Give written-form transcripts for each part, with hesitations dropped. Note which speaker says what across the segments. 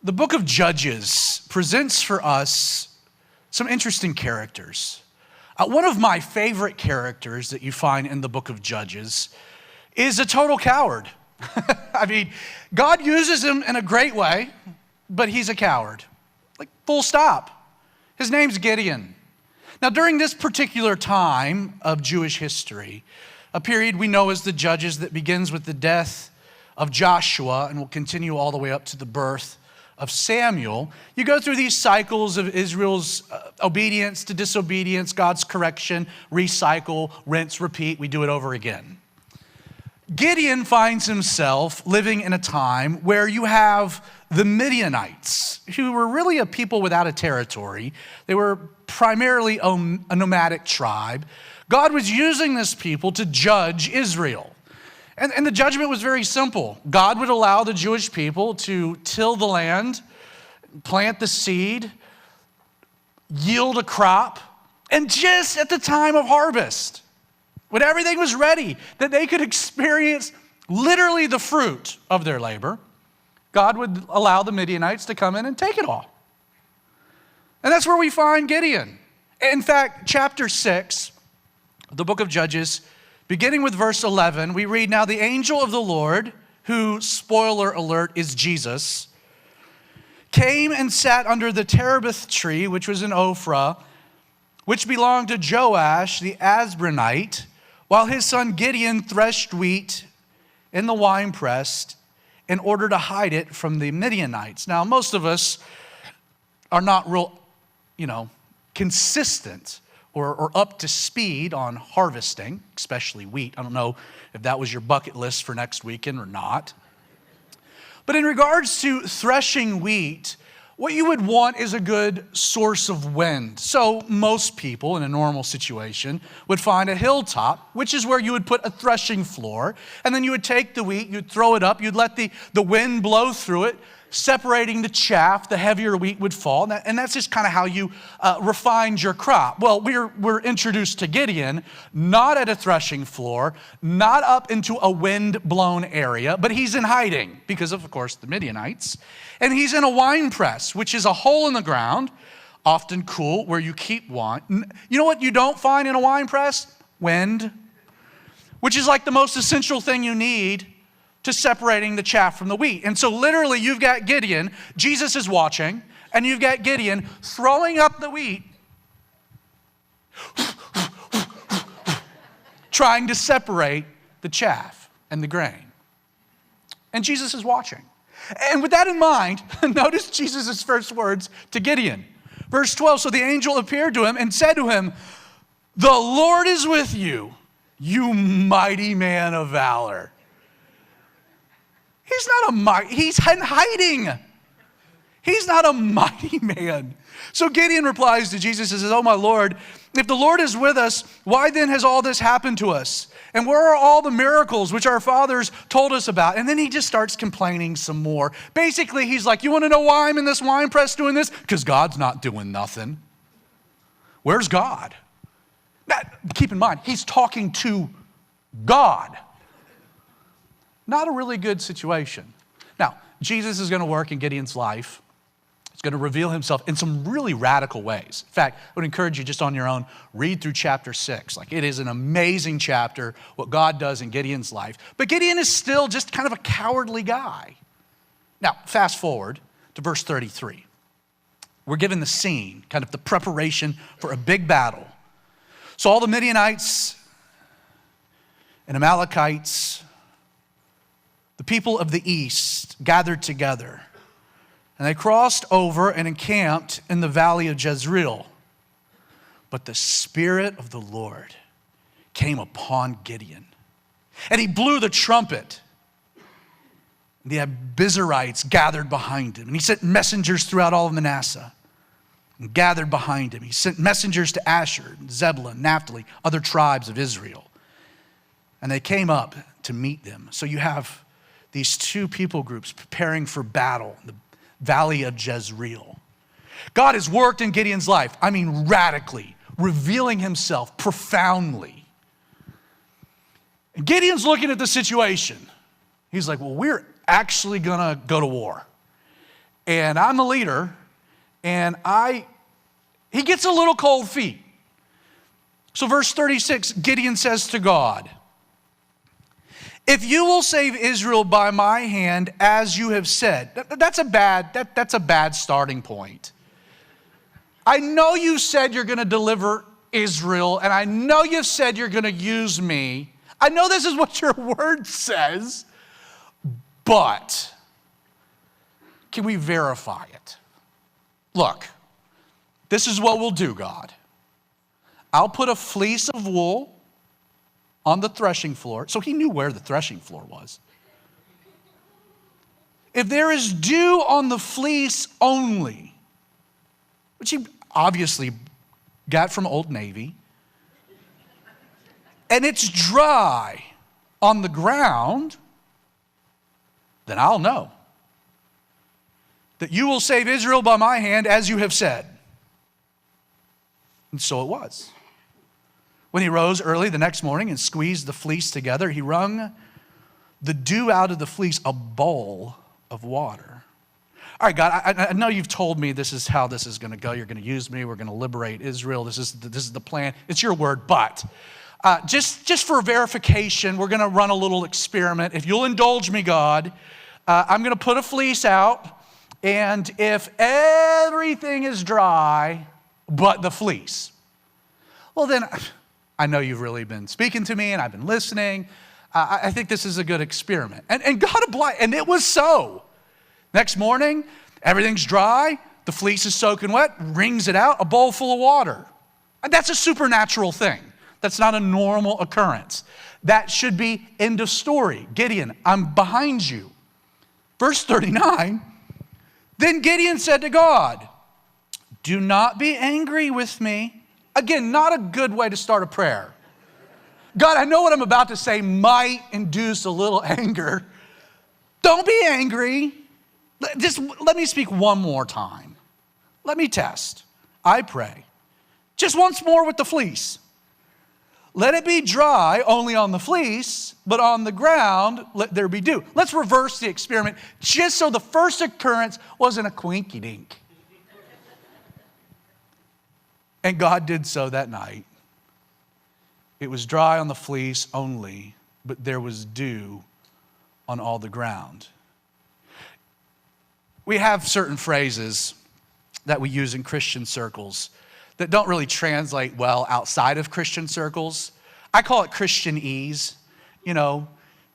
Speaker 1: The book of Judges presents for us some interesting characters. One of my favorite characters that you find in the book of Judges is a total coward. I mean, God uses him in a great way, but he's a coward. Like, full stop. His name's Gideon. Now, during this particular time of Jewish history, a period we know as the Judges that begins with the death of Joshua and will continue all the way up to the birth of Samuel, you go through these cycles of Israel's obedience to disobedience, God's correction, recycle, rinse, repeat. We do it over again. Gideon finds himself living in a time where you have the Midianites, who were really a people without a territory. They were primarily a nomadic tribe. God was using this people to judge Israel. And the judgment was very simple. God would allow the Jewish people to till the land, plant the seed, yield a crop, and just at the time of harvest, when everything was ready, that they could experience literally the fruit of their labor, God would allow the Midianites to come in and take it all. And that's where we find Gideon. In fact, chapter 6, the book of Judges, beginning with verse 11, we read, "Now the angel of the Lord," who, spoiler alert, is Jesus, "came and sat under the terebinth tree," which was in Ophrah, which belonged to Joash the Asbronite, while his son Gideon threshed wheat in the winepress in order to hide it from the Midianites. Now, most of us are not real, consistent or up to speed on harvesting, especially wheat. I don't know if that was your bucket list for next weekend or not. But in regards to threshing wheat, what you would want is a good source of wind. So most people in a normal situation would find a hilltop, which is where you would put a threshing floor, and then you would take the wheat, you'd throw it up, you'd let the wind blow through it, separating the chaff. The heavier wheat would fall, and that's just kind of how you refined your crop. Well, we're introduced to Gideon, not at a threshing floor, not up into a wind-blown area, but he's in hiding because of course, the Midianites. And he's in a wine press, which is a hole in the ground, often cool, where you keep wine. You know what you don't find in a wine press? Wind, which is like the most essential thing you need to separating the chaff from the wheat. And so literally you've got Gideon, Jesus is watching, and you've got Gideon throwing up the wheat, trying to separate the chaff and the grain. And Jesus is watching. And with that in mind, notice Jesus' first words to Gideon. Verse 12, "So the angel appeared to him and said to him, 'The Lord is with you, you mighty man of valor.'" He's in hiding. He's not a mighty man. So Gideon replies to Jesus and says, "Oh my Lord, if the Lord is with us, why then has all this happened to us? And where are all the miracles which our fathers told us about?" And then he just starts complaining some more. Basically, he's like, "You want to know why I'm in this wine press doing this? Because God's not doing nothing. Where's God?" Now, keep in mind, he's talking to God. Not a really good situation. Now, Jesus is going to work in Gideon's life. He's going to reveal himself in some really radical ways. In fact, I would encourage you just on your own, read through chapter 6. Like, it is an amazing chapter, what God does in Gideon's life. But Gideon is still just kind of a cowardly guy. Now, fast forward to verse 33. We're given the scene, kind of the preparation for a big battle. So all the Midianites and Amalekites, the people of the east, gathered together, and they crossed over and encamped in the valley of Jezreel. But the Spirit of the Lord came upon Gideon, and he blew the trumpet. The Abiezrites gathered behind him, and he sent messengers throughout all of Manasseh and gathered behind him. He sent messengers to Asher, Zebulun, Naphtali, other tribes of Israel, and they came up to meet them. So you have these two people groups preparing for battle in the valley of Jezreel. God has worked in Gideon's life, radically, revealing himself profoundly. And Gideon's looking at the situation. He's like, well, we're actually gonna go to war. and I'm the leader, and he gets a little cold feet. So verse 36, Gideon says to God, if you will save Israel by my hand, as you have said. That's a bad starting point. I know you said you're going to deliver Israel, and I know you've said you're going to use me. I know this is what your word says, but can we verify it? Look, this is what we'll do, God. I'll put a fleece of wool on the threshing floor. So he knew where the threshing floor was. If there is dew on the fleece only, which he obviously got from Old Navy, and it's dry on the ground, then I'll know that you will save Israel by my hand, as you have said. And so it was. When he rose early the next morning and squeezed the fleece together, he wrung the dew out of the fleece, a bowl of water. All right, God, I know you've told me this is how this is going to go. You're going to use me. We're going to liberate Israel. This is the plan. It's your word, but just for verification, we're going to run a little experiment. If you'll indulge me, God, I'm going to put a fleece out, and if everything is dry but the fleece, well then, I know you've really been speaking to me and I've been listening. I think this is a good experiment. And God obliged, and it was so. Next morning, everything's dry, the fleece is soaking wet, wrings it out, a bowl full of water. And that's a supernatural thing. That's not a normal occurrence. That should be end of story. Gideon, I'm behind you. Verse 39, then Gideon said to God, do not be angry with me. Again, not a good way to start a prayer. God, I know what I'm about to say might induce a little anger. Don't be angry. Just let me speak one more time. Let me test. I pray. Just once more with the fleece. Let it be dry only on the fleece, but on the ground let there be dew. Let's reverse the experiment just so the first occurrence wasn't a quinky-dink. And God did so that night. It was dry on the fleece only, but there was dew on all the ground. We have certain phrases that we use in Christian circles that don't really translate well outside of Christian circles. I call it Christianese. You know,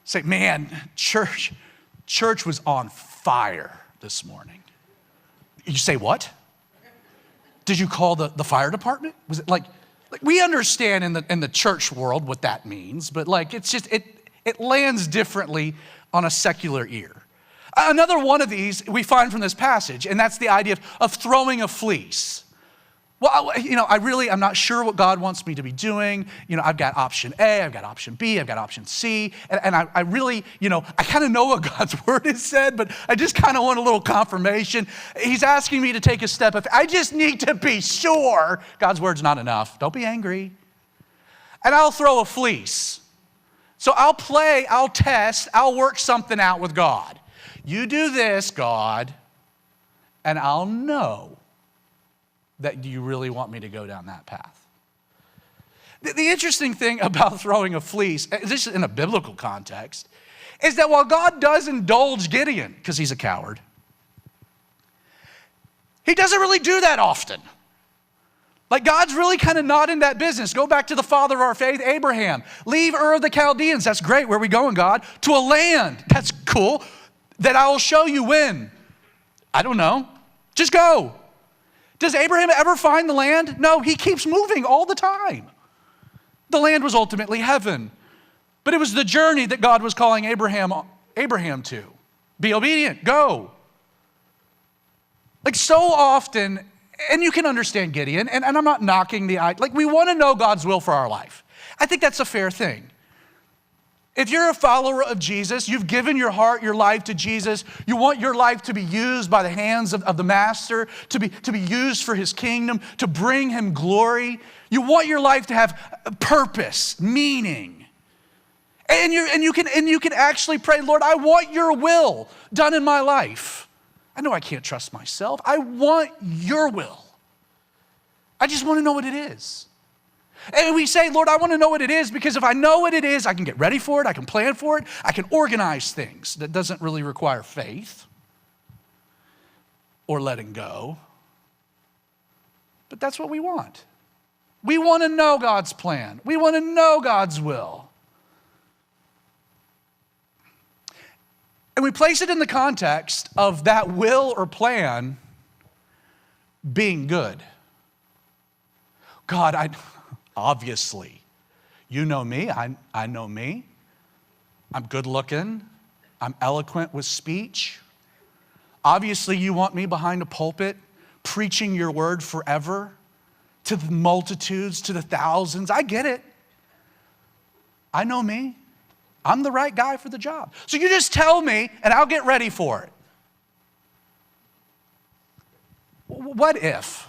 Speaker 1: say, man, church was on fire this morning. You say, what? Did you call the fire department? Was it like we understand in the church world what that means, but like it's just it lands differently on a secular ear. Another one of these we find from this passage, and that's the idea of throwing a fleece. Well, I'm not sure what God wants me to be doing. I've got option A, I've got option B, I've got option C. And I really, I kind of know what God's word has said, but I just kind of want a little confirmation. He's asking me to take a step. I just need to be sure God's word's not enough. Don't be angry. And I'll throw a fleece. So I'll test, I'll work something out with God. You do this, God, and I'll know that you really want me to go down that path. The interesting thing about throwing a fleece, this is in a biblical context, is that while God does indulge Gideon, because he's a coward, he doesn't really do that often. Like God's really kind of not in that business. Go back to the father of our faith, Abraham. Leave Ur of the Chaldeans. That's great. Where are we going, God? To a land. That's cool. That I will show you when. I don't know. Just go. Does Abraham ever find the land? No, he keeps moving all the time. The land was ultimately heaven. But it was the journey that God was calling Abraham to. Be obedient, go. Like so often, and you can understand Gideon, and I'm not knocking the idea, like we want to know God's will for our life. I think that's a fair thing. If you're a follower of Jesus, you've given your heart, your life to Jesus, you want your life to be used by the hands of the Master, to be used for his kingdom, to bring him glory. You want your life to have purpose, meaning. And you can actually pray, Lord, I want your will done in my life. I know I can't trust myself. I want your will. I just want to know what it is. And we say, Lord, I want to know what it is because if I know what it is, I can get ready for it, I can plan for it, I can organize things. That doesn't really require faith or letting go. But that's what we want. We want to know God's plan. We want to know God's will. And we place it in the context of that will or plan being good. God, obviously, you know me, I know me. I'm good looking. I'm eloquent with speech. Obviously, you want me behind a pulpit preaching your word forever to the multitudes, to the thousands. I get it. I know me. I'm the right guy for the job. So you just tell me and I'll get ready for it. What if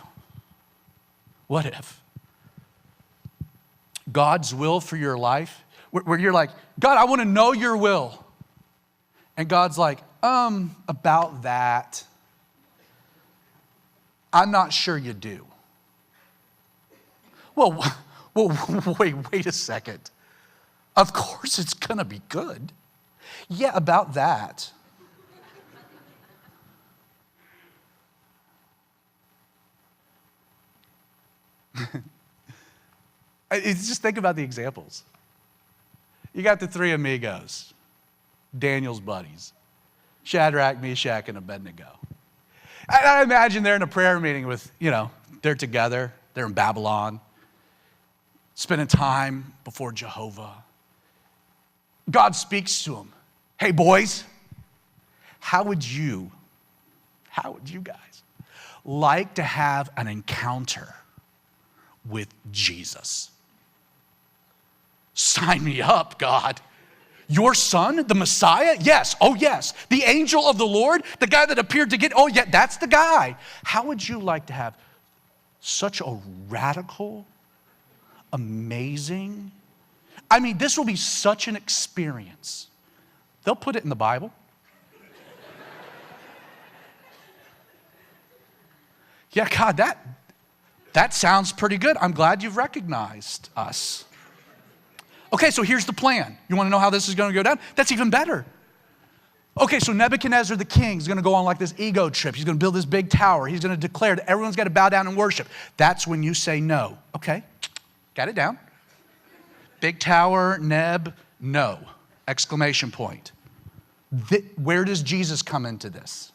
Speaker 1: God's will for your life, where you're like, God, I want to know your will. And God's like, about that, I'm not sure you do. Well, wait a second. Of course it's going to be good. Yeah, about that. Just think about the examples. You got the three amigos, Daniel's buddies, Shadrach, Meshach, and Abednego. I imagine they're in a prayer meeting with, they're together, they're in Babylon, spending time before Jehovah. God speaks to them. Hey, boys, how would you guys like to have an encounter with Jesus? Sign me up, God. Your son, the Messiah? Yes. Oh, yes. The angel of the Lord, the guy that appeared to get, oh, yeah, that's the guy. How would you like to have such a radical, amazing, this will be such an experience. They'll put it in the Bible. Yeah, God, that sounds pretty good. I'm glad you've recognized us. Okay, so here's the plan. You want to know how this is going to go down? That's even better. Okay, so Nebuchadnezzar the king is going to go on like this ego trip. He's going to build this big tower. He's going to declare that everyone's got to bow down and worship. That's when you say no. Okay, got it down. Big tower, Neb, no. Exclamation point. Where does Jesus come into this?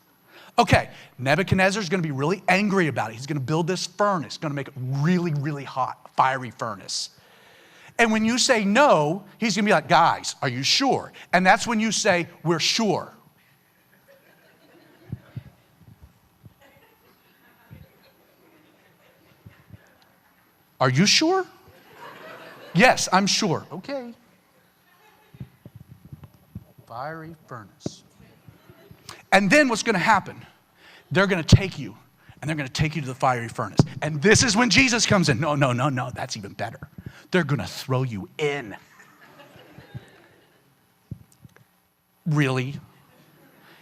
Speaker 1: Okay, Nebuchadnezzar is going to be really angry about it. He's going to build this furnace, going to make it really, really hot, fiery furnace. And when you say no, he's going to be like, guys, are you sure? And that's when you say, we're sure. Are you sure? Yes, I'm sure. Okay. Fiery furnace. And then what's going to happen? They're going to take you, and they're going to take you to the fiery furnace. And this is when Jesus comes in. No, that's even better. They're going to throw you in. Really?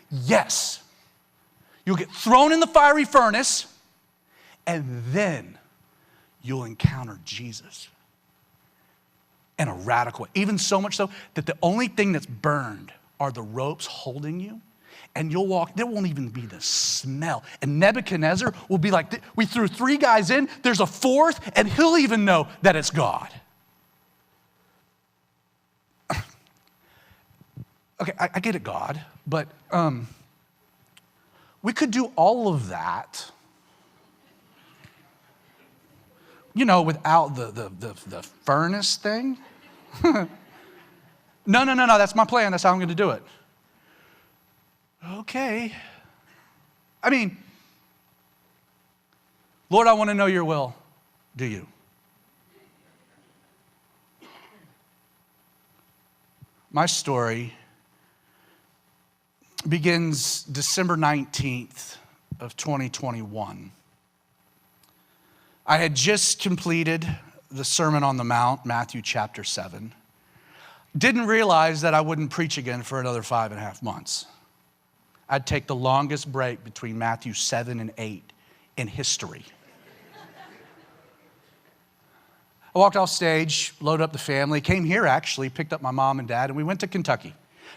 Speaker 1: Yes. You'll get thrown in the fiery furnace, and then you'll encounter Jesus in a radical way. Even so much so that the only thing that's burned are the ropes holding you. And you'll walk, there won't even be the smell. And Nebuchadnezzar will be like, we threw 3 guys in, there's a 4th, and he'll even know that it's God. Okay, I get it, God, but we could do all of that, without the furnace thing. No, that's my plan. That's how I'm going to do it. Okay. Lord, I want to know your will. Do you? My story begins December 19th of 2021. I had just completed the Sermon on the Mount, Matthew chapter 7. Didn't realize that I wouldn't preach again for another 5.5 months. I'd take the longest break between Matthew 7 and 8 in history. I walked off stage, loaded up the family, came here actually, picked up my mom and dad, and we went to Kentucky.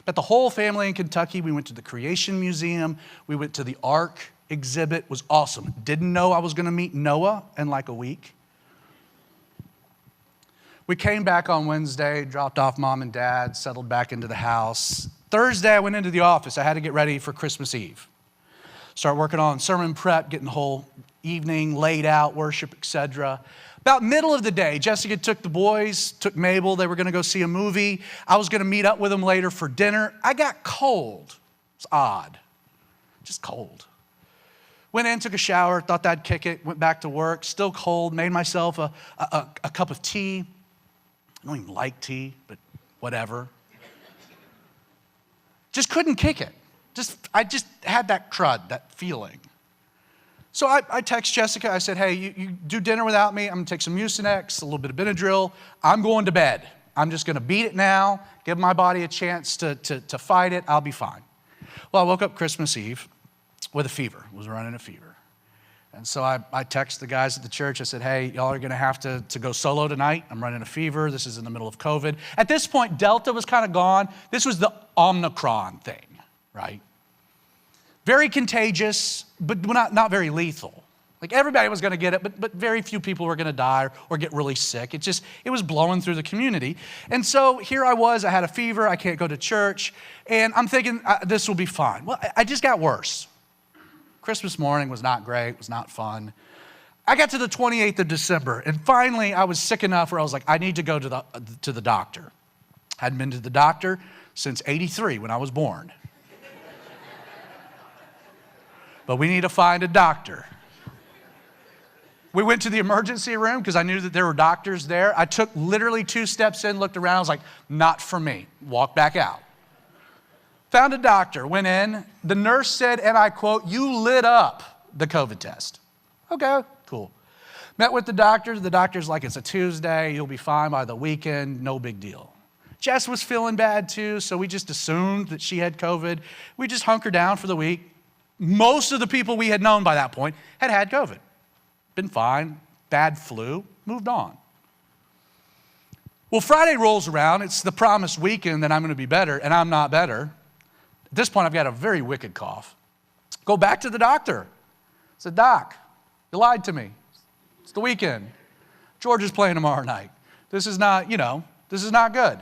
Speaker 1: Met the whole family in Kentucky. We went to the Creation Museum. We went to the Ark exhibit. It was awesome. Didn't know I was going to meet Noah in like a week. We came back on Wednesday, dropped off mom and dad, settled back into the house. Thursday, I went into the office. I had to get ready for Christmas Eve. Start working on sermon prep, getting the whole evening laid out, worship, etc. About middle of the day, Jessica took the boys, took Mabel. They were going to go see a movie. I was going to meet up with them later for dinner. I got cold. It's odd. Just cold. Went in, took a shower, thought that'd kick it, went back to work, still cold, made myself a cup of tea. I don't even like tea, but whatever. Just couldn't kick it. I just had that crud, that feeling. So I text Jessica. I said, hey, you do dinner without me. I'm going to take some Mucinex, a little bit of Benadryl. I'm going to bed. I'm just going to beat it now, give my body a chance to fight it. I'll be fine. Well, I woke up Christmas Eve with a fever, was running a fever. And so I texted the guys at the church. I said, hey, y'all are going to have to go solo tonight. I'm running a fever. This is in the middle of COVID. At this point, Delta was kind of gone. This was the Omicron thing, right? Very contagious, but not very lethal. Like everybody was going to get it, but very few people were going to die or get really sick. It was blowing through the community. And so here I was. I had a fever. I can't go to church. And I'm thinking, this will be fine. Well, I just got worse. Christmas morning was not great, was not fun. I got to the 28th of December, and finally I was sick enough where I was like, I need to go to the doctor. Hadn't been to the doctor since '83 when I was born. But we need to find a doctor. We went to the emergency room because I knew that there were doctors there. I took literally 2 steps in, looked around, I was like, not for me. Walked back out. Found a doctor, went in. The nurse said, and I quote, you lit up the COVID test. Okay, cool. Met with the doctor. The doctor's like, it's a Tuesday. You'll be fine by the weekend. No big deal. Jess was feeling bad too, so we just assumed that she had COVID. We just hunkered down for the week. Most of the people we had known by that point had COVID. Been fine, bad flu, moved on. Well, Friday rolls around. It's the promised weekend that I'm going to be better, and I'm not better. At this point, I've got a very wicked cough. Go back to the doctor. I said, Doc, you lied to me. It's the weekend. George is playing tomorrow night. This is not, this is not good.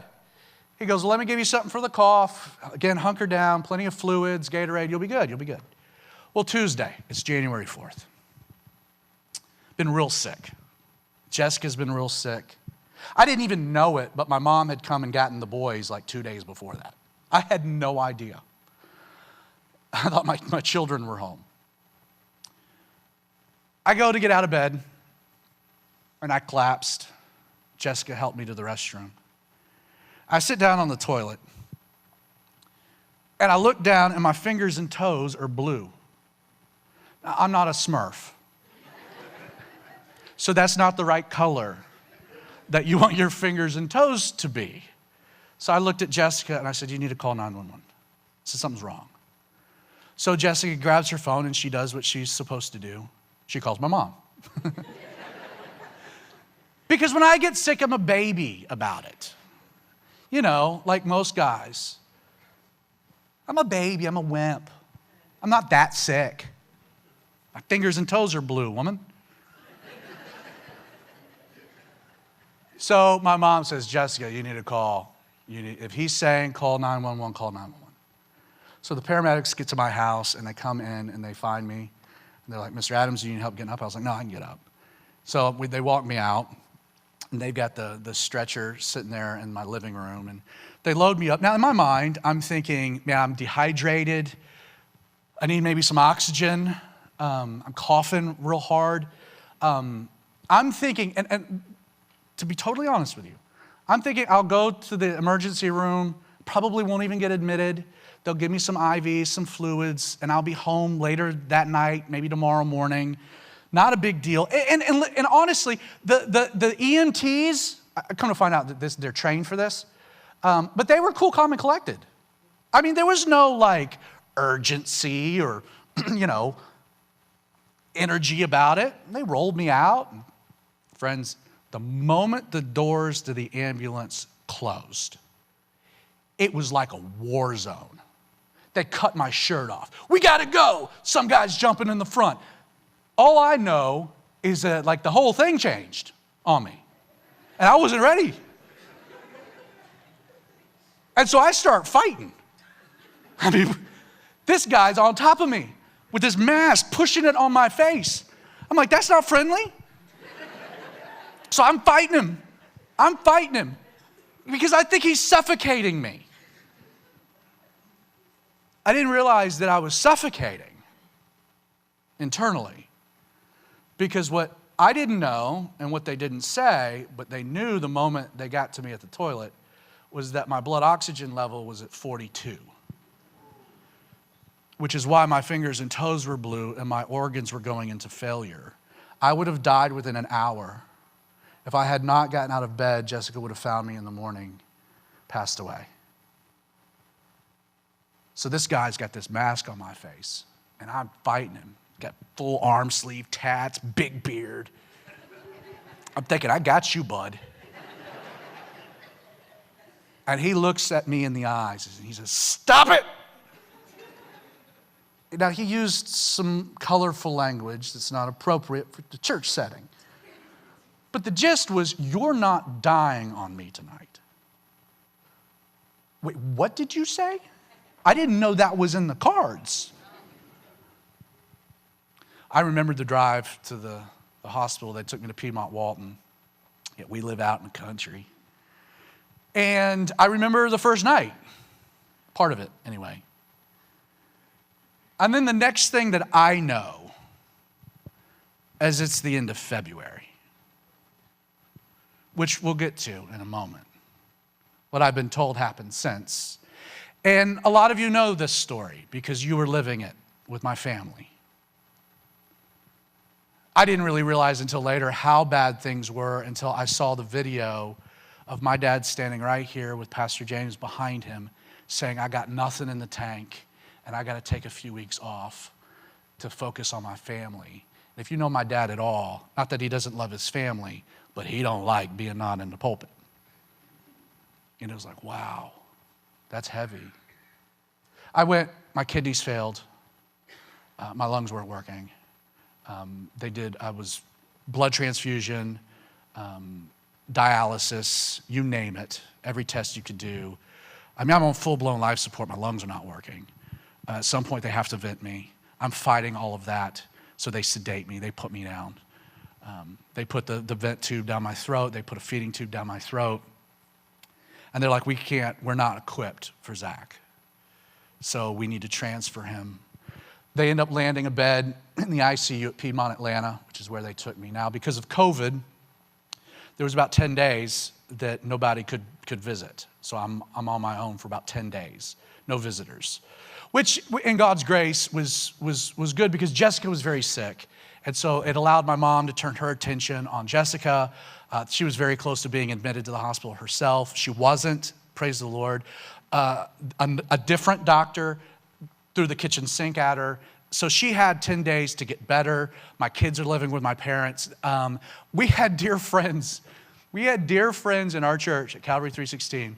Speaker 1: He goes, well, let me give you something for the cough. Again, hunker down, plenty of fluids, Gatorade. You'll be good. You'll be good. Well, Tuesday, it's January 4th. Been real sick. Jessica's been real sick. I didn't even know it, but my mom had come and gotten the boys like 2 days before that. I had no idea. I thought my children were home. I go to get out of bed, and I collapsed. Jessica helped me to the restroom. I sit down on the toilet, and I look down, and my fingers and toes are blue. Now, I'm not a Smurf, so that's not the right color that you want your fingers and toes to be. So I looked at Jessica, and I said, you need to call 911. I said, something's wrong. So Jessica grabs her phone, and she does what she's supposed to do. She calls my mom. Because when I get sick, I'm a baby about it. Like most guys. I'm a baby, I'm a wimp. I'm not that sick. My fingers and toes are blue, woman. So my mom says, Jessica, you need to call. If he's saying call 911, call 911. So the paramedics get to my house, and they come in, and they find me. And they're like, Mr. Adams, do you need help getting up? I was like, no, I can get up. So they walk me out, and they've got the stretcher sitting there in my living room, and they load me up. Now, in my mind, I'm thinking, man, I'm dehydrated. I need maybe some oxygen. I'm coughing real hard. I'm thinking, and to be totally honest with you, I'm thinking I'll go to the emergency room, probably won't even get admitted. They'll give me some IVs, some fluids, and I'll be home later that night, maybe tomorrow morning. Not a big deal. And honestly, the EMTs, I come to find out that they're trained for this, but they were cool, calm, and collected. I mean, there was no urgency or, energy about it. They rolled me out. Friends, the moment the doors to the ambulance closed, it was like a war zone. They cut my shirt off. We gotta go. Some guy's jumping in the front. All I know is that the whole thing changed on me. And I wasn't ready. And so I start fighting. This guy's on top of me with his mask, pushing it on my face. I'm like, that's not friendly. So I'm fighting him because I think he's suffocating me. I didn't realize that I was suffocating internally because what I didn't know and what they didn't say, but they knew the moment they got to me at the toilet, was that my blood oxygen level was at 42, which is why my fingers and toes were blue and my organs were going into failure. I would have died within an hour. If I had not gotten out of bed, Jessica would have found me in the morning, passed away. So this guy's got this mask on my face, and I'm fighting him. Got full arm sleeve tats, big beard. I'm thinking, I got you, bud. And he looks at me in the eyes, and he says, stop it! Now, he used some colorful language that's not appropriate for the church setting. But the gist was, you're not dying on me tonight. Wait, what did you say? I didn't know that was in the cards. I remembered the drive to the hospital. They took me to Piedmont Walton. Yeah, we live out in the country. And I remember the first night, part of it anyway. And then the next thing that I know is it's the end of February, which we'll get to in a moment. What I've been told happened since. And a lot of you know this story because you were living it with my family. I didn't really realize until later how bad things were until I saw the video of my dad standing right here with Pastor James behind him saying, I got nothing in the tank and I got to take a few weeks off to focus on my family. And if you know my dad at all, not that he doesn't love his family, but he don't like being not in the pulpit. And it was like, wow, that's heavy. My kidneys failed. My lungs weren't working. I was blood transfusion, dialysis, you name it, every test you could do. I'm on full-blown life support. My lungs are not working. At some point, they have to vent me. I'm fighting all of that, so they sedate me. They put me down. They put the vent tube down my throat. They put a feeding tube down my throat. And they're like, we're not equipped for Zach. So we need to transfer him. They end up landing a bed in the ICU at Piedmont, Atlanta, which is where they took me. Now, because of COVID, there was about 10 days that nobody could visit. So I'm on my own for about 10 days, no visitors. Which, in God's grace, was good because Jessica was very sick. And so it allowed my mom to turn her attention on Jessica. She was very close to being admitted to the hospital herself. She wasn't, praise the Lord. A different doctor threw the kitchen sink at her. So she had 10 days to get better. My kids are living with my parents. We had dear friends. We had dear friends in our church at Calvary 316.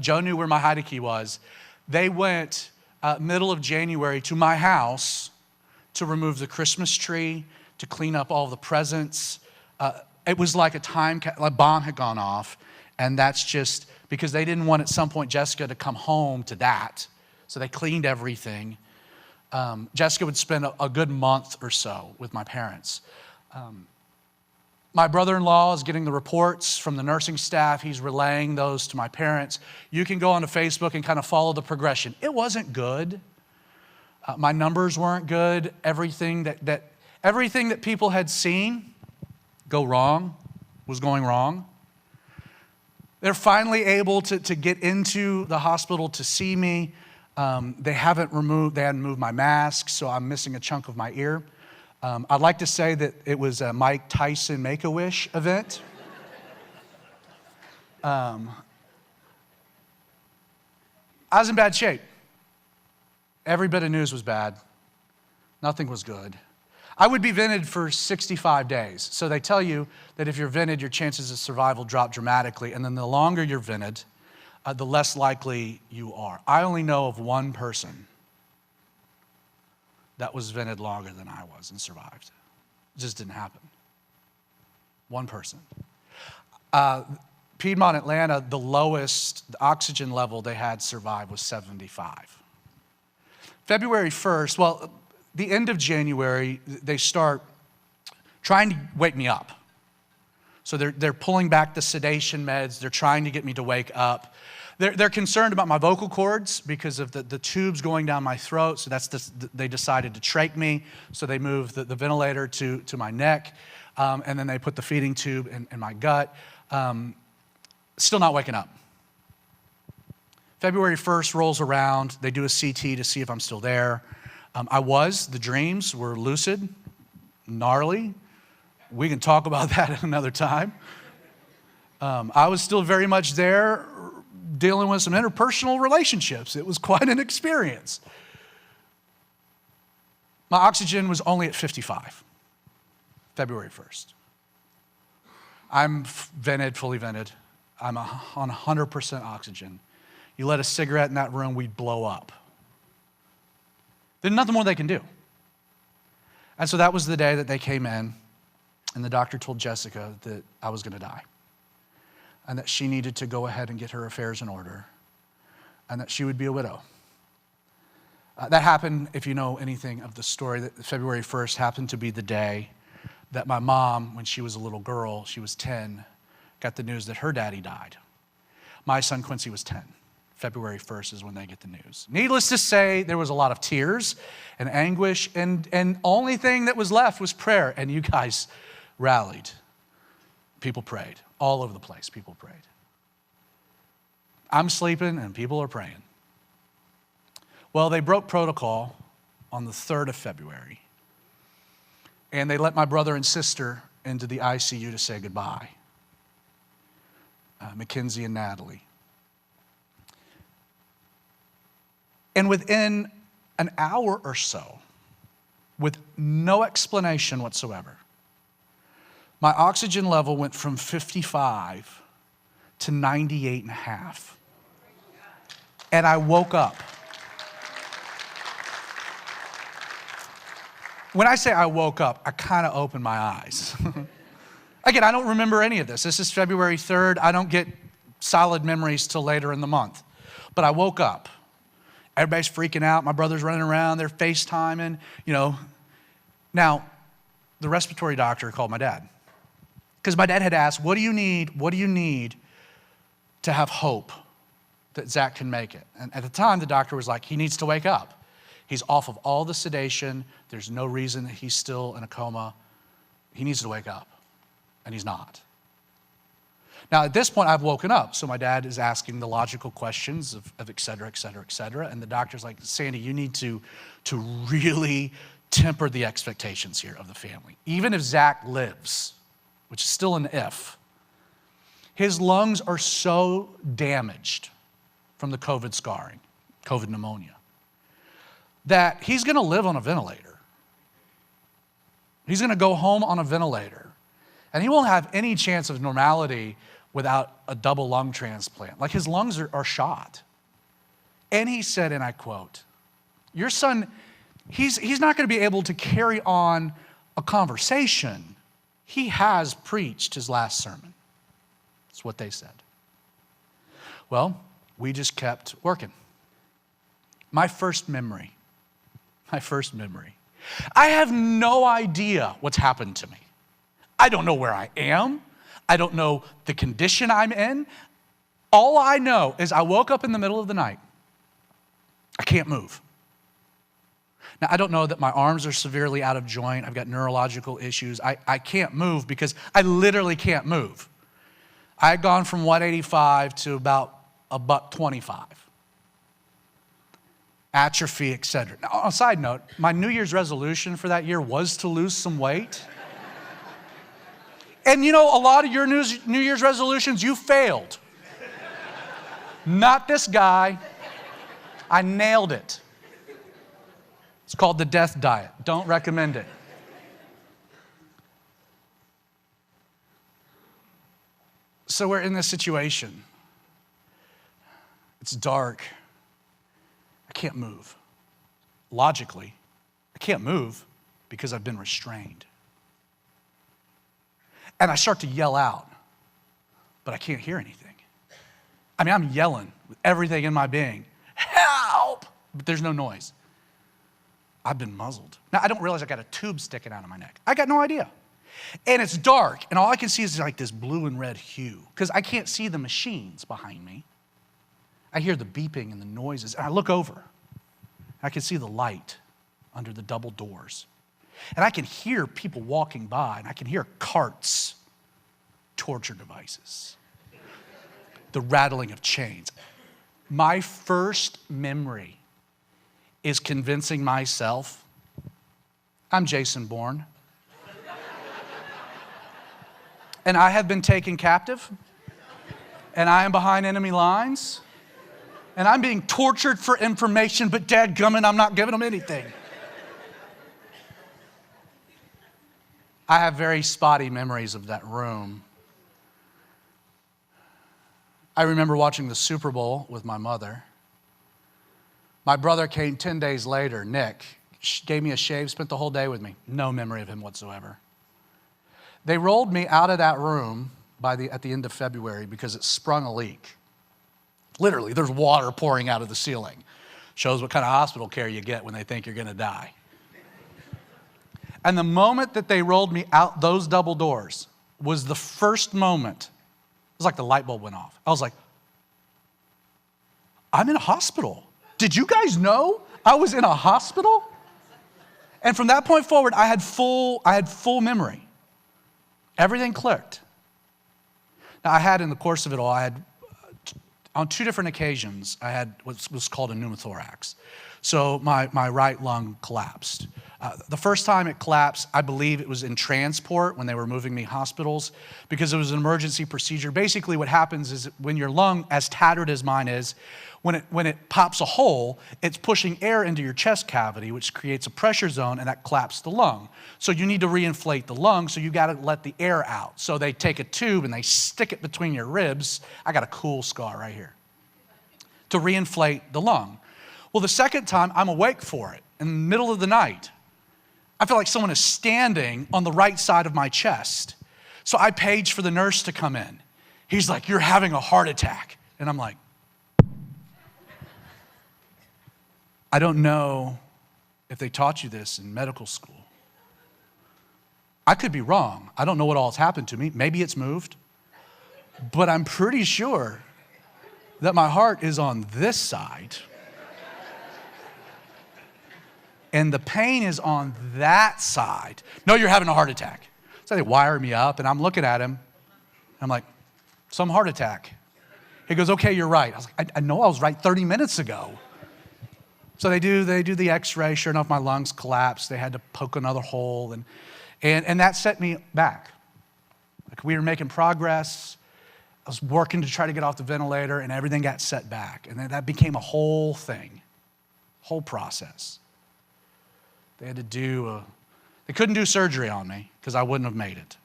Speaker 1: Joe knew where my Heideke was. They went middle of January to my house to remove the Christmas tree, to clean up all the presents. It was like a bomb had gone off. And that's just because they didn't want at some point Jessica to come home to that. So they cleaned everything. Jessica would spend a good month or so with my parents. My brother-in-law is getting the reports from the nursing staff. He's relaying those to my parents. You can go onto Facebook and kind of follow the progression. It wasn't good. My numbers weren't good. Everything that people had seen go wrong was going wrong. They're finally able to get into the hospital to see me. They hadn't moved my mask, so I'm missing a chunk of my ear. I'd like to say that it was a Mike Tyson Make-A-Wish event. I was in bad shape. Every bit of news was bad. Nothing was good. I would be vented for 65 days. So they tell you that if you're vented, your chances of survival drop dramatically. And then the longer you're vented, the less likely you are. I only know of one person that was vented longer than I was and survived. It just didn't happen. One person. Piedmont, Atlanta, the lowest oxygen level they had survived was 75. February 1st, well, the end of January, they start trying to wake me up. So they're pulling back the sedation meds. They're trying to get me to wake up. They're concerned about my vocal cords because of the tubes going down my throat. So they decided to trach me. So they moved the ventilator to my neck. And then they put the feeding tube in my gut. Still not waking up. February 1st rolls around. They do a CT to see if I'm still there. The dreams were lucid, gnarly. We can talk about that at another time. I was still very much there dealing with some interpersonal relationships. It was quite an experience. My oxygen was only at 55, February 1st. I'm vented, fully vented. I'm on 100% oxygen. You let a cigarette in that room, we'd blow up. There's nothing more they can do. And so that was the day that they came in, and the doctor told Jessica that I was going to die, and that she needed to go ahead and get her affairs in order, and that she would be a widow. That happened, if you know anything of the story, that February 1st happened to be the day that my mom, when she was a little girl, she was 10, got the news that her daddy died. My son Quincy was 10. February 1st is when they get the news. Needless to say, there was a lot of tears and anguish, and only thing that was left was prayer, and you guys rallied. People prayed. All over the place, people prayed. I'm sleeping, and people are praying. Well, they broke protocol on the 3rd of February, and they let my brother and sister into the ICU to say goodbye, Mackenzie and Natalie. And within an hour or so, with no explanation whatsoever, my oxygen level went from 55 to 98.5. And I woke up. When I say I woke up, I kind of opened my eyes. Again, I don't remember any of this. This is February 3rd. I don't get solid memories till later in the month. But I woke up. Everybody's freaking out. My brother's running around. They're FaceTiming, Now, the respiratory doctor called my dad. Because my dad had asked, what do you need to have hope that Zach can make it? And at the time, the doctor was like, he needs to wake up. He's off of all the sedation. There's no reason that he's still in a coma. He needs to wake up. And he's not. Now, at this point, I've woken up. So my dad is asking the logical questions of et cetera, et cetera, et cetera. And the doctor's like, Sandy, you need to really temper the expectations here of the family. Even if Zach lives, which is still an if, his lungs are so damaged from the COVID scarring, COVID pneumonia, that he's going to live on a ventilator. He's going to go home on a ventilator. And he won't have any chance of normality without a double lung transplant. Like his lungs are shot. And he said, and I quote, your son, he's not going to be able to carry on a conversation. He has preached his last sermon. That's what they said. Well, we just kept working. My first memory. I have no idea what's happened to me. I don't know where I am. I don't know the condition I'm in. All I know is I woke up in the middle of the night. I can't move. Now, I don't know that my arms are severely out of joint. I've got neurological issues. I can't move because I literally can't move. I had gone from 185 to about a buck 25. Atrophy, et cetera. Now, on a side note, my New Year's resolution for that year was to lose some weight. And a lot of your New Year's resolutions, you failed. Not this guy. I nailed it. It's called the death diet. Don't recommend it. So we're in this situation. It's dark. I can't move. Logically, I can't move because I've been restrained. And I start to yell out, but I can't hear anything. I mean, I'm yelling with everything in my being, help, but there's no noise. I've been muzzled. Now, I don't realize I got a tube sticking out of my neck. I got no idea. And it's dark, and all I can see is like this blue and red hue, because I can't see the machines behind me. I hear the beeping and the noises, and I look over. I can see the light under the double doors. And I can hear people walking by, and I can hear carts, torture devices, the rattling of chains. My first memory is convincing myself, I'm Jason Bourne. And I have been taken captive, and I am behind enemy lines, and I'm being tortured for information, but dadgummit, I'm not giving them anything. I have very spotty memories of that room. I remember watching the Super Bowl with my mother. My brother came 10 days later, Nick, gave me a shave, spent the whole day with me. No memory of him whatsoever. They rolled me out of that room at the end of February because it sprung a leak. Literally, there's water pouring out of the ceiling. Shows what kind of hospital care you get when they think you're gonna die. And the moment that they rolled me out those double doors was the first moment. It was like the light bulb went off. I was like, I'm in a hospital. Did you guys know I was in a hospital? And from that point forward, I had full memory. Everything clicked. Now, I had in the course of it all, on 2 different occasions, I had what was called a pneumothorax. So my right lung collapsed. The first time it collapsed, I believe it was in transport when they were moving me hospitals because it was an emergency procedure. Basically what happens is when your lung, as tattered as mine is, when it pops a hole, it's pushing air into your chest cavity, which creates a pressure zone, and that collapses the lung. So you need to reinflate the lung, so you got to let the air out. So they take a tube and they stick it between your ribs. I got a cool scar right here. To reinflate the lung. Well, the second time, I'm awake for it in the middle of the night. I feel like someone is standing on the right side of my chest. So I page for the nurse to come in. He's like, you're having a heart attack. And I'm like, I don't know if they taught you this in medical school. I could be wrong. I don't know what all has happened to me. Maybe it's moved. But I'm pretty sure that my heart is on this side. And the pain is on that side. No, you're having a heart attack. So they wire me up, and I'm looking at him. I'm like, some heart attack. He goes, okay, you're right. I was like, I know I was right 30 minutes ago. So they do the x-ray. Sure enough, my lungs collapsed. They had to poke another hole, and that set me back. Like we were making progress. I was working to try to get off the ventilator, and everything got set back. And then that became a whole thing, whole process. They couldn't do surgery on me because I wouldn't have made it.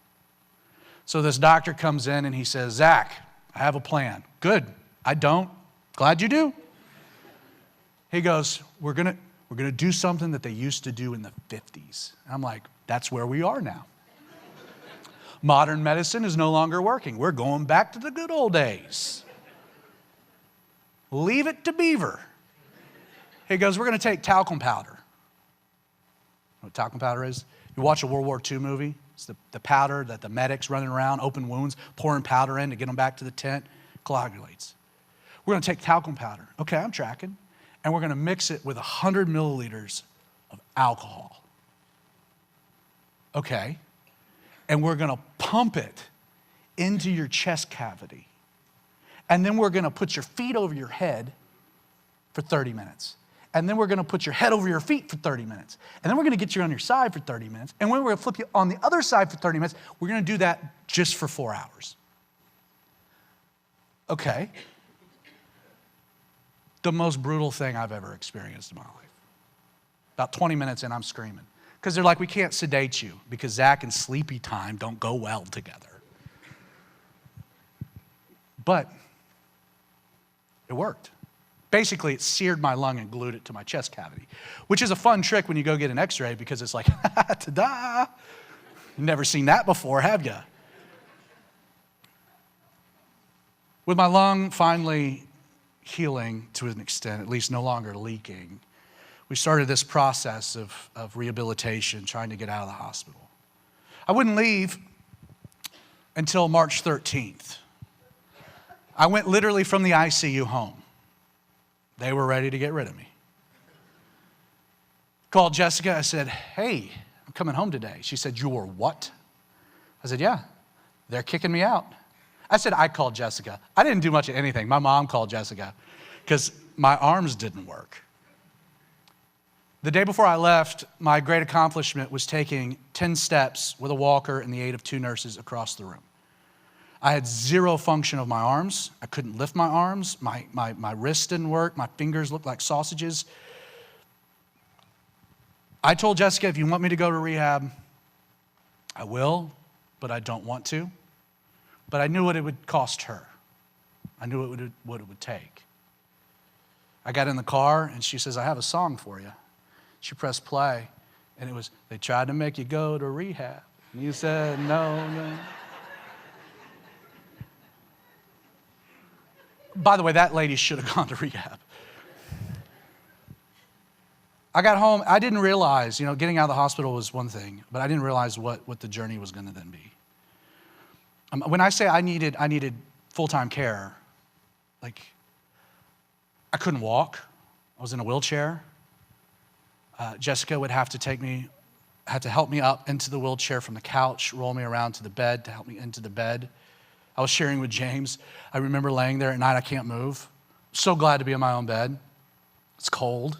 Speaker 1: So this doctor comes in and he says, Zach, I have a plan. Good, I don't. Glad you do. He goes, we're gonna do something that they used to do in the 50s. And I'm like, that's where we are now. Modern medicine is no longer working. We're going back to the good old days. Leave it to Beaver. He goes, we're gonna take talcum powder. You know what talcum powder is? You watch a World War II movie, it's the powder that the medics running around, open wounds, pouring powder in to get them back to the tent, coagulates. We're gonna take talcum powder. Okay, I'm tracking. And we're gonna mix it with 100 milliliters of alcohol. Okay. And we're gonna pump it into your chest cavity. And then we're gonna put your feet over your head for 30 minutes. And then we're gonna put your head over your feet for 30 minutes. And then we're gonna get you on your side for 30 minutes. And then we're gonna flip you on the other side for 30 minutes. We're gonna do that just for 4 hours. Okay. The most brutal thing I've ever experienced in my life. About 20 minutes in, I'm screaming. Because they're like, we can't sedate you because Zach and sleepy time don't go well together. But it worked. Basically, it seared my lung and glued it to my chest cavity, which is a fun trick when you go get an x-ray because it's like, ta-da! You've never seen that before, have you? With my lung finally healing to an extent, at least no longer leaking, we started this process of rehabilitation, trying to get out of the hospital. I wouldn't leave until March 13th. I went literally from the ICU home. They were ready to get rid of me. Called Jessica. I said, hey, I'm coming home today. She said, you're what? I said, yeah, they're kicking me out. I said, I called Jessica. I didn't do much of anything. My mom called Jessica because my arms didn't work. The day before I left, my great accomplishment was taking 10 steps with a walker and the aid of 2 nurses across the room. I had zero function of my arms. I couldn't lift my arms. My wrists didn't work. My fingers looked like sausages. I told Jessica, if you want me to go to rehab, I will, but I don't want to. But I knew what it would cost her. I knew what it would take. I got in the car, and she says, I have a song for you. She pressed play, and it was, they tried to make you go to rehab. And you said, no, no. By the way, that lady should have gone to rehab. I got home. I didn't realize, getting out of the hospital was one thing, but I didn't realize what the journey was going to then be. When I say I needed full-time care, like I couldn't walk. I was in a wheelchair. Jessica would have to help me up into the wheelchair from the couch, roll me around to the bed to help me into the bed. I was sharing with James. I remember laying there at night, I can't move. So glad to be in my own bed. It's cold.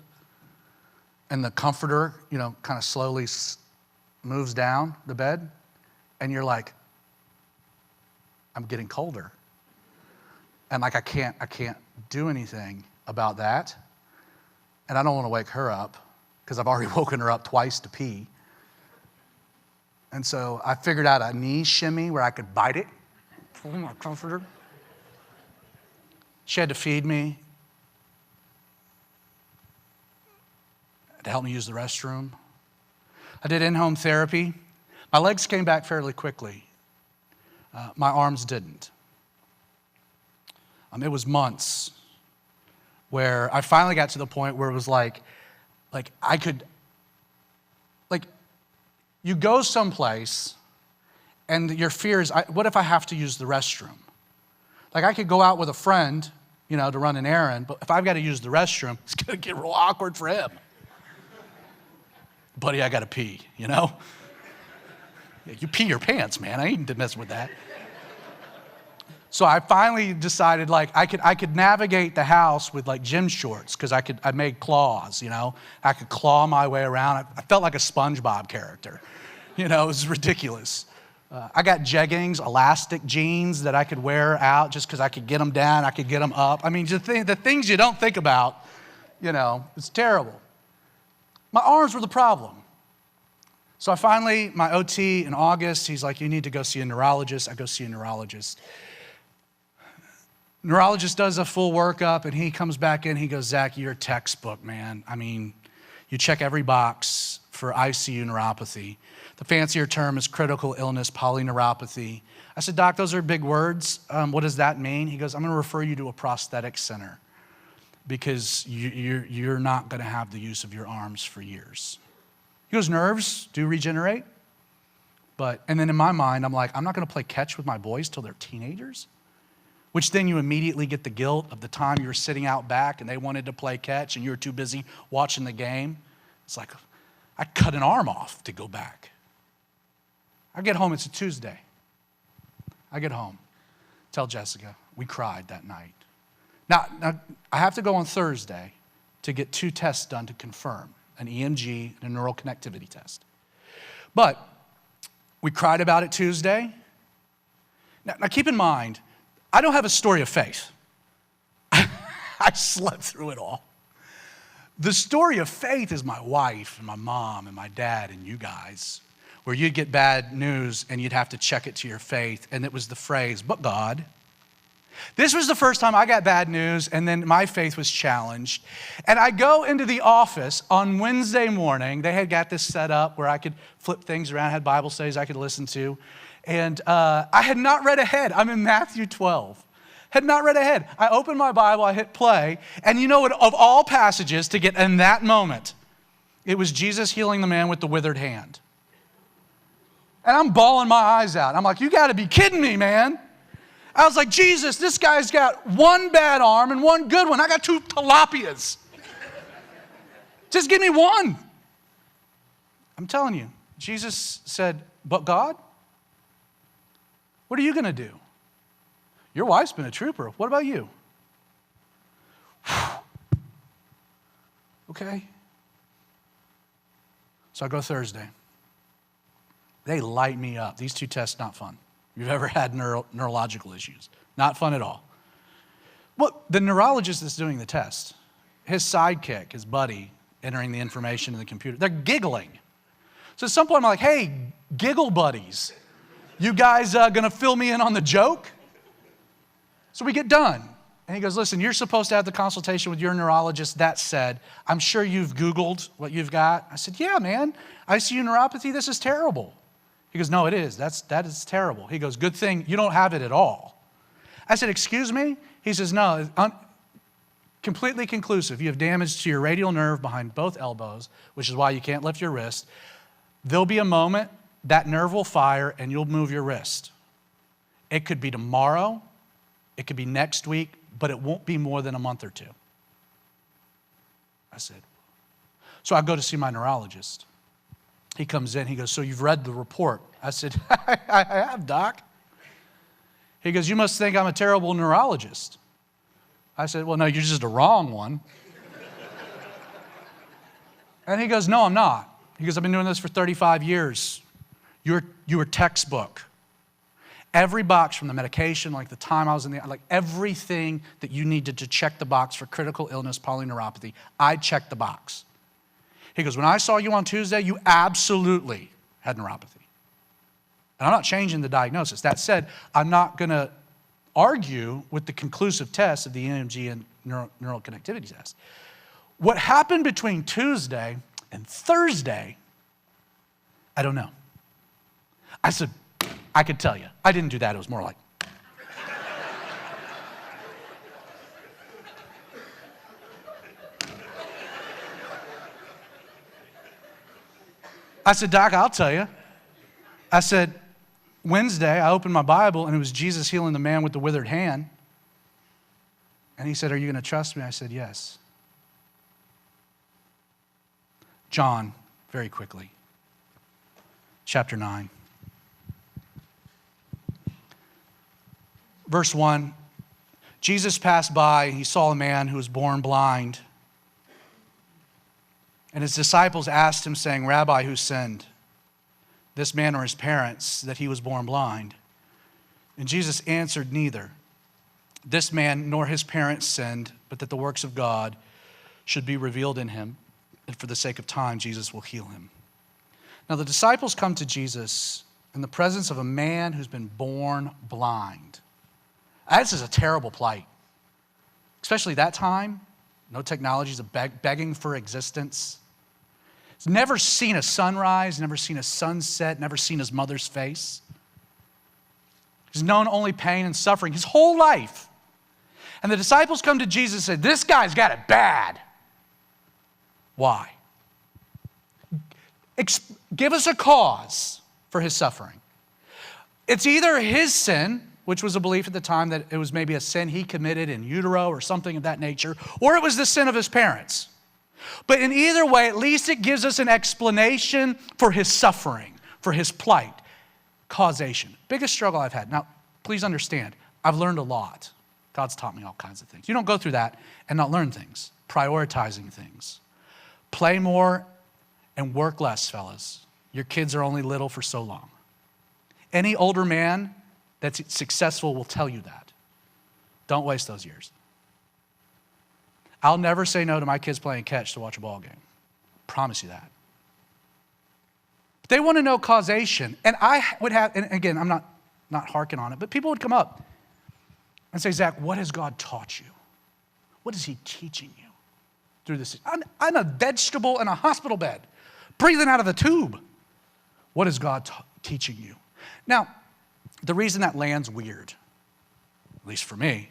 Speaker 1: And the comforter, kind of slowly moves down the bed. And you're like, I'm getting colder. And like, I can't do anything about that. And I don't want to wake her up because I've already woken her up twice to pee. And so I figured out a knee shimmy where I could bite it. Pull my comforter. She had to feed me, to help me use the restroom. I did in-home therapy. My legs came back fairly quickly. My arms didn't. It was months where I finally got to the point where it was like I could, you go someplace and your fear is, what if I have to use the restroom? Like I could go out with a friend, to run an errand, but if I've got to use the restroom, it's going to get real awkward for him. Buddy, I got to pee, Yeah, you pee your pants, man. I ain't messing with that. So I finally decided I could navigate the house with gym shorts because I made claws, I could claw my way around. I felt like a SpongeBob character, it was ridiculous. I got jeggings, elastic jeans that I could wear out just because I could get them down, I could get them up. I mean, the things you don't think about, it's terrible. My arms were the problem. So I finally, my OT in August, he's like, you need to go see a neurologist. I go see a neurologist. Neurologist does a full workup and he comes back in, he goes, Zach, you're a textbook, man. I mean, you check every box for ICU neuropathy. The fancier term is critical illness polyneuropathy. I said, Doc, those are big words. What does that mean? He goes, I'm gonna refer you to a prosthetic center because you're not gonna have the use of your arms for years. He goes, nerves do regenerate. And then in my mind, I'm like, I'm not gonna play catch with my boys till they're teenagers, which then you immediately get the guilt of the time you were sitting out back and they wanted to play catch and you were too busy watching the game. It's like, I cut an arm off to go back. I get home, it's a Tuesday. I get home, tell Jessica, we cried that night. Now, I have to go on Thursday to get 2 tests done to confirm, an EMG and a neural connectivity test. But we cried about it Tuesday. Now keep in mind, I don't have a story of faith. I slept through it all. The story of faith is my wife and my mom and my dad and you guys, where you'd get bad news and you'd have to check it to your faith. And it was the phrase, but God. This was the first time I got bad news, and then my faith was challenged. And I go into the office on Wednesday morning. They had got this set up where I could flip things around, had Bible studies I could listen to. And I had not read ahead. I'm in Matthew 12. Had not read ahead. I opened my Bible, I hit play, and you know what, of all passages to get in that moment, it was Jesus healing the man with the withered hand. And I'm bawling my eyes out. I'm like, you got to be kidding me, man. I was like, Jesus, this guy's got one bad arm and one good one. I got two tilapias. Just give me one. I'm telling you, Jesus said, but God, what are you going to do? Your wife's been a trooper. What about you? Okay. So I go Thursday. They light me up. These two tests, not fun. You've ever had neurological issues. Not fun at all. Well, the neurologist that's doing the test, his sidekick, his buddy, entering the information in the computer, they're giggling. So at some point I'm like, hey, giggle buddies, you guys gonna fill me in on the joke? So we get done. And he goes, listen, you're supposed to have the consultation with your neurologist. That said, I'm sure you've Googled what you've got. I said, yeah, man, ICU neuropathy, this is terrible. He goes, no, it is. That is terrible. He goes, good thing you don't have it at all. I said, excuse me? He says, no, completely conclusive. You have damage to your radial nerve behind both elbows, which is why you can't lift your wrist. There'll be a moment that nerve will fire and you'll move your wrist. It could be tomorrow. It could be next week, but it won't be more than a month or two. I said, so I go to see my neurologist. He comes in, he goes, so you've read the report? I said, I have, doc. He goes, you must think I'm a terrible neurologist. I said, well, no, you're just a wrong one. And he goes, no, I'm not. He goes, I've been doing this for 35 years. You were textbook. Every box from the medication, like the time I was in like everything that you needed to check the box for critical illness, polyneuropathy, I checked the box. He goes, when I saw you on Tuesday, you absolutely had neuropathy. And I'm not changing the diagnosis. That said, I'm not going to argue with the conclusive test of the EMG and neural connectivity test. What happened between Tuesday and Thursday, I don't know. I said, I could tell you. I didn't do that. It was more like. I said, Doc, I'll tell you. I said, Wednesday, I opened my Bible, and it was Jesus healing the man with the withered hand. And he said, are you going to trust me? I said, yes. John, very quickly, chapter 9. Verse 1, Jesus passed by, and he saw a man who was born blind. And his disciples asked him, saying, Rabbi, who sinned, this man or his parents, that he was born blind? And Jesus answered, neither. This man nor his parents sinned, but that the works of God should be revealed in him. And for the sake of time, Jesus will heal him. Now the disciples come to Jesus in the presence of a man who's been born blind. This is a terrible plight, especially that time. No technologies, begging for existence. He's never seen a sunrise, never seen a sunset, never seen his mother's face. He's known only pain and suffering his whole life. And the disciples come to Jesus and say, this guy's got it bad. Why? Give us a cause for his suffering. It's either his sin, which was a belief at the time that it was maybe a sin he committed in utero or something of that nature, or it was the sin of his parents. But in either way, at least it gives us an explanation for his suffering, for his plight. Causation. Biggest struggle I've had. Now, please understand, I've learned a lot. God's taught me all kinds of things. You don't go through that and not learn things. Prioritizing things. Play more and work less, fellas. Your kids are only little for so long. Any older man that's successful will tell you that. Don't waste those years. I'll never say no to my kids playing catch to watch a ball game. Promise you that. But they want to know causation. And I would have, and again, I'm not harking on it, but people would come up and say, Zach, what has God taught you? What is he teaching you through this? I'm a vegetable in a hospital bed, breathing out of the tube. What is God teaching you? Now, the reason that lands weird, at least for me,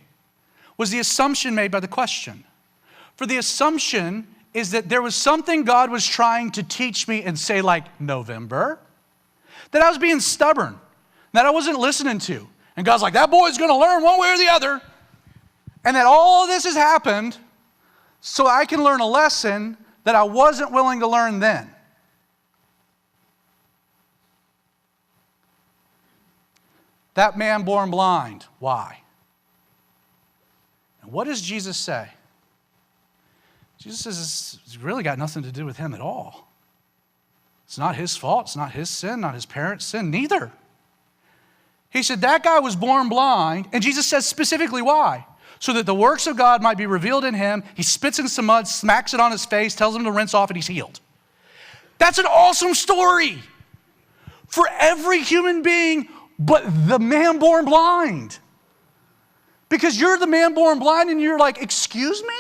Speaker 1: was the assumption made by the question. For the assumption is that there was something God was trying to teach me in, say, like November, that I was being stubborn, that I wasn't listening to. And God's like, that boy's going to learn one way or the other. And that all this has happened so I can learn a lesson that I wasn't willing to learn then. That man born blind, why? And what does Jesus say? Jesus says it's really got nothing to do with him at all. It's not his fault. It's not his sin, not his parents' sin, neither. He said that guy was born blind, and Jesus says specifically why. So that the works of God might be revealed in him. He spits in some mud, smacks it on his face, tells him to rinse off, and he's healed. That's an awesome story for every human being but the man born blind. Because you're the man born blind and you're like, excuse me?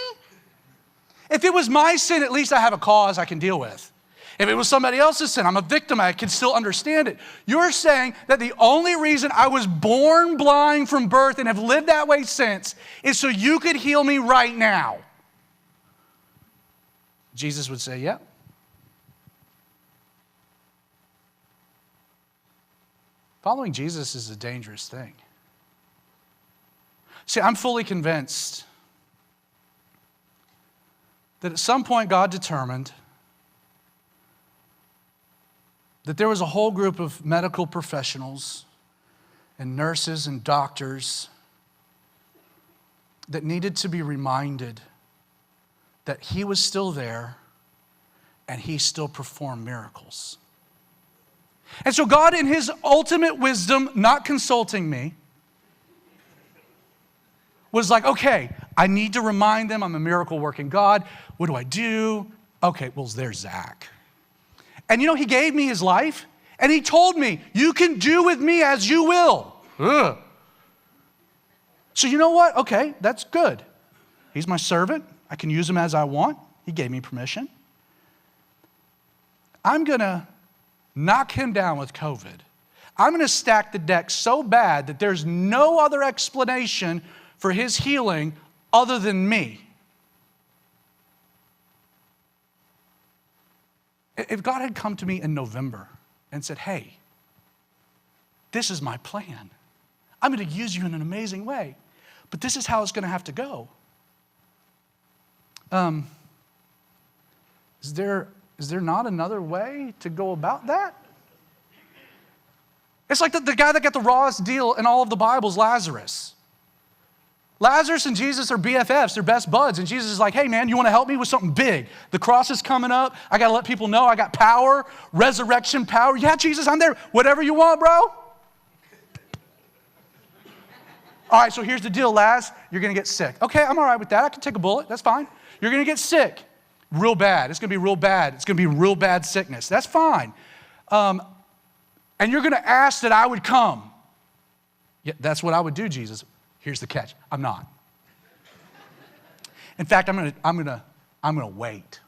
Speaker 1: If it was my sin, at least I have a cause I can deal with. If it was somebody else's sin, I'm a victim, I can still understand it. You're saying that the only reason I was born blind from birth and have lived that way since is so you could heal me right now. Jesus would say, yeah. Following Jesus is a dangerous thing. See, I'm fully convinced that at some point God determined that there was a whole group of medical professionals and nurses and doctors that needed to be reminded that he was still there and he still performed miracles. And so God, in his ultimate wisdom, not consulting me, was like, okay, I need to remind them I'm a miracle-working God. What do I do? Okay, well, there's Zach. And you know, he gave me his life, and he told me, you can do with me as you will. Ugh. So you know what? Okay, that's good. He's my servant. I can use him as I want. He gave me permission. I'm going to knock him down with COVID. I'm going to stack the deck so bad that there's no other explanation for his healing other than me. If God had come to me in November and said, hey, this is my plan. I'm going to use you in an amazing way, but this is how it's going to have to go. Is there not another way to go about that? It's like the guy that got the rawest deal in all of the Bibles, Lazarus. Lazarus and Jesus are BFFs, they're best buds. And Jesus is like, hey man, you want to help me with something big? The cross is coming up. I got to let people know I got power, resurrection power. Yeah, Jesus, I'm there. Whatever you want, bro. All right, so here's the deal, Laz. You're going to get sick. Okay, I'm all right with that. I can take a bullet. That's fine. You're going to get sick. Real bad. It's going to be real bad. It's going to be real bad sickness. That's fine. And you're going to ask that I would come. Yeah, that's what I would do, Jesus. Here's the catch. I'm not. In fact, I'm gonna wait.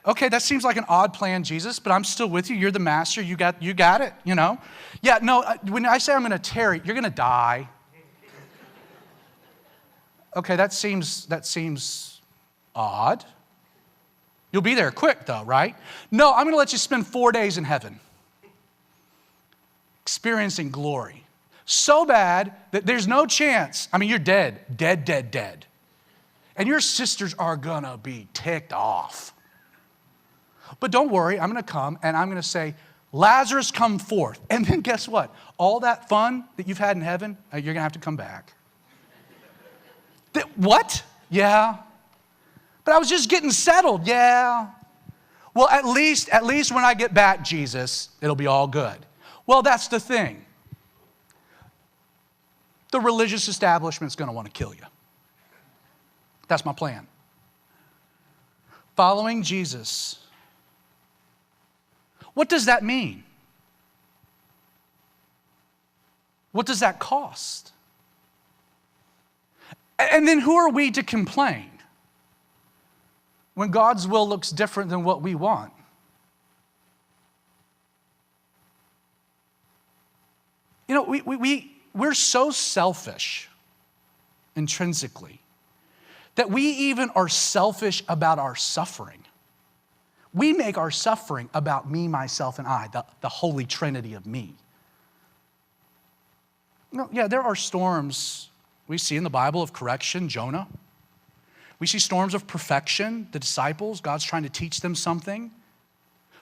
Speaker 1: Okay, that seems like an odd plan, Jesus, but I'm still with you. You're the master. You got it, you know? Yeah, no, when I say I'm gonna tarry, you're gonna die. Okay, that seems odd. You'll be there quick though, right? No, I'm gonna let you spend 4 days in heaven, experiencing glory. So bad that there's no chance. I mean, you're dead. And your sisters are gonna be ticked off. But don't worry, I'm gonna come and I'm gonna say, Lazarus, come forth. And then guess what? All that fun that you've had in heaven, you're gonna have to come back. What? Yeah. But I was just getting settled. Yeah. Well, at least when I get back, Jesus, it'll be all good. Well, that's the thing. The religious establishment's going to want to kill you. That's my plan. following Jesus. What does that mean? What does that cost? And then who are we to complain when God's will looks different than what we want? You know, we're so selfish intrinsically that we even are selfish about our suffering. We make our suffering about me, myself, and I, the holy trinity of me. No, yeah, there are storms we see in the Bible of correction, Jonah. We see storms of perfection, the disciples, God's trying to teach them something.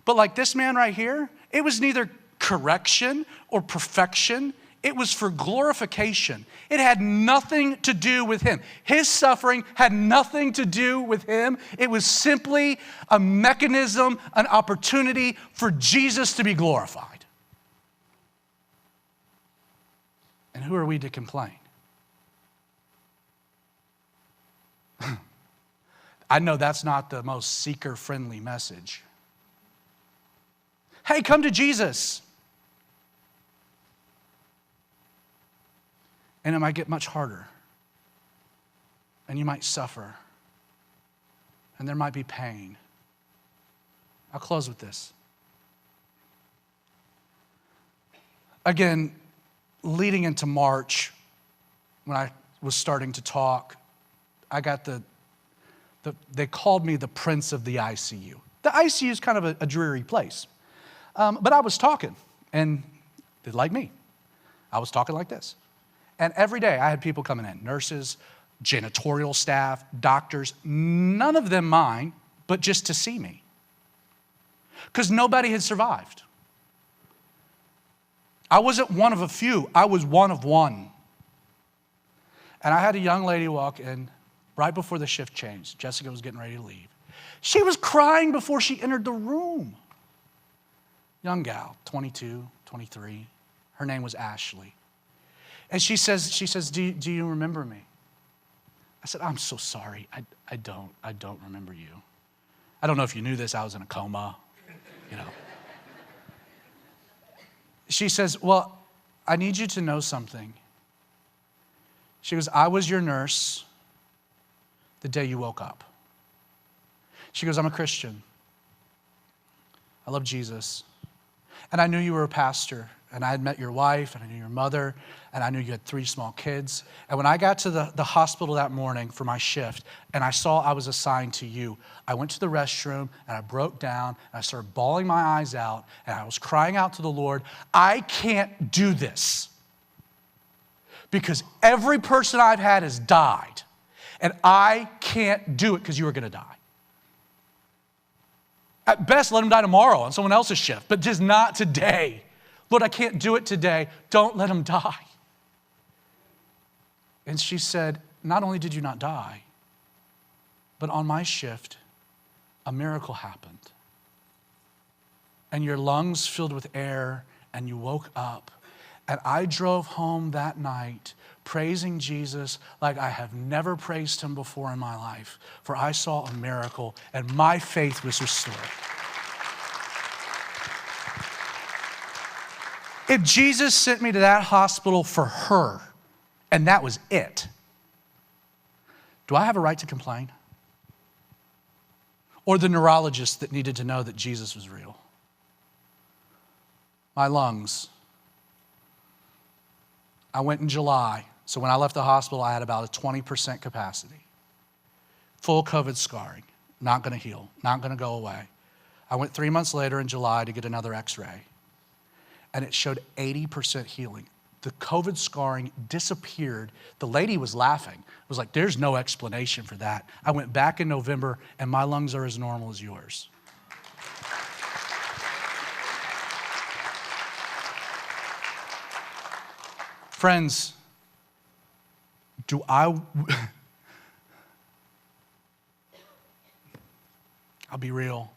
Speaker 1: But like this man right here, it was neither correction or perfection. It was for glorification. It had nothing to do with him. His suffering had nothing to do with him. It was simply a mechanism, an opportunity for Jesus to be glorified. And who are we to complain? I know that's not the most seeker-friendly message. Hey, come to Jesus. And it might get much harder. And you might suffer. And there might be pain. I'll close with this. Again, leading into March, when I was starting to talk, I got they called me the prince of the ICU. The ICU is kind of a dreary place. But I was talking, and like me, I was talking like this. And every day I had people coming in, nurses, janitorial staff, doctors, none of them mine, but just to see me. Because nobody had survived. I wasn't one of a few, I was one of one. And I had a young lady walk in right before the shift changed. Jessica was getting ready to leave. She was crying before she entered the room. Young gal, 22, 23. Her name was Ashley. And she says, do you remember me? I said, I'm so sorry. I don't remember you. I don't know if you knew this. I was in a coma, you know. She says, well, I need you to know something. She goes, I was your nurse the day you woke up. She goes, I'm a Christian. I love Jesus. And I knew you were a pastor. And I had met your wife, and I knew your mother, and I knew you had 3 small kids. And when I got to the hospital that morning for my shift, and I saw I was assigned to you, I went to the restroom, and I broke down, and I started bawling my eyes out, and I was crying out to the Lord, I can't do this. Because every person I've had has died, and I can't do it because you are going to die. At best, let them die tomorrow on someone else's shift, but just not today. Lord, I can't do it today. Don't let him die. And she said, not only did you not die, but on my shift, a miracle happened. And your lungs filled with air, and you woke up. And I drove home that night praising Jesus like I have never praised him before in my life, for I saw a miracle, and my faith was restored. If Jesus sent me to that hospital for her, and that was it, do I have a right to complain? Or the neurologist that needed to know that Jesus was real? My lungs. I went in July, so when I left the hospital, I had about a 20% capacity. Full COVID scarring, not gonna heal, not gonna go away. I went 3 months later in July to get another x-ray, and it showed 80% healing. The COVID scarring disappeared. The lady was laughing. It was like, there's no explanation for that. I went back in November, and my lungs are as normal as yours. Friends, I'll be real.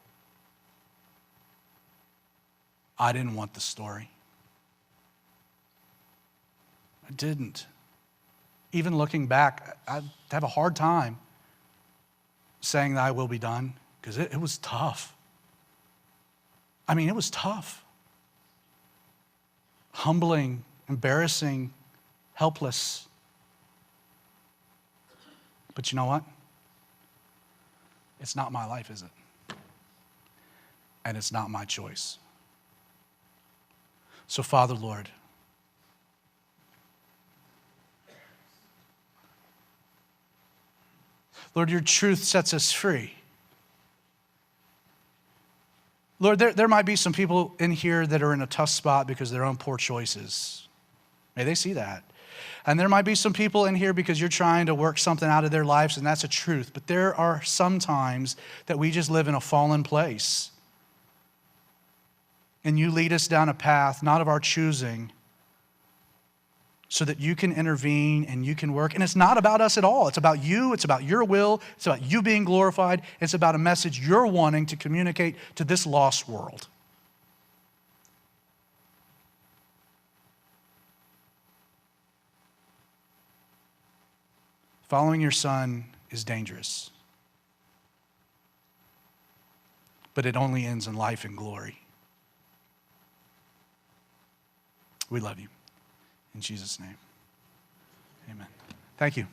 Speaker 1: I didn't want the story. I didn't. Even looking back, I have a hard time saying thy will be done. because it was tough. I mean, it was tough. Humbling, embarrassing, helpless. But you know what? It's not my life, is it? And it's not my choice. So, Father, Lord, Lord, your truth sets us free. Lord, there might be some people in here that are in a tough spot because of their own poor choices. May they see that. And there might be some people in here because you're trying to work something out of their lives, and that's a truth. But there are some times that we just live in a fallen place. And you lead us down a path not of our choosing, so that you can intervene and you can work. And it's not about us at all. It's about you. It's about your will. It's about you being glorified. It's about a message you're wanting to communicate to this lost world. Following your Son is dangerous, but it only ends in life and glory. We love you. In Jesus' name, amen. Thank you.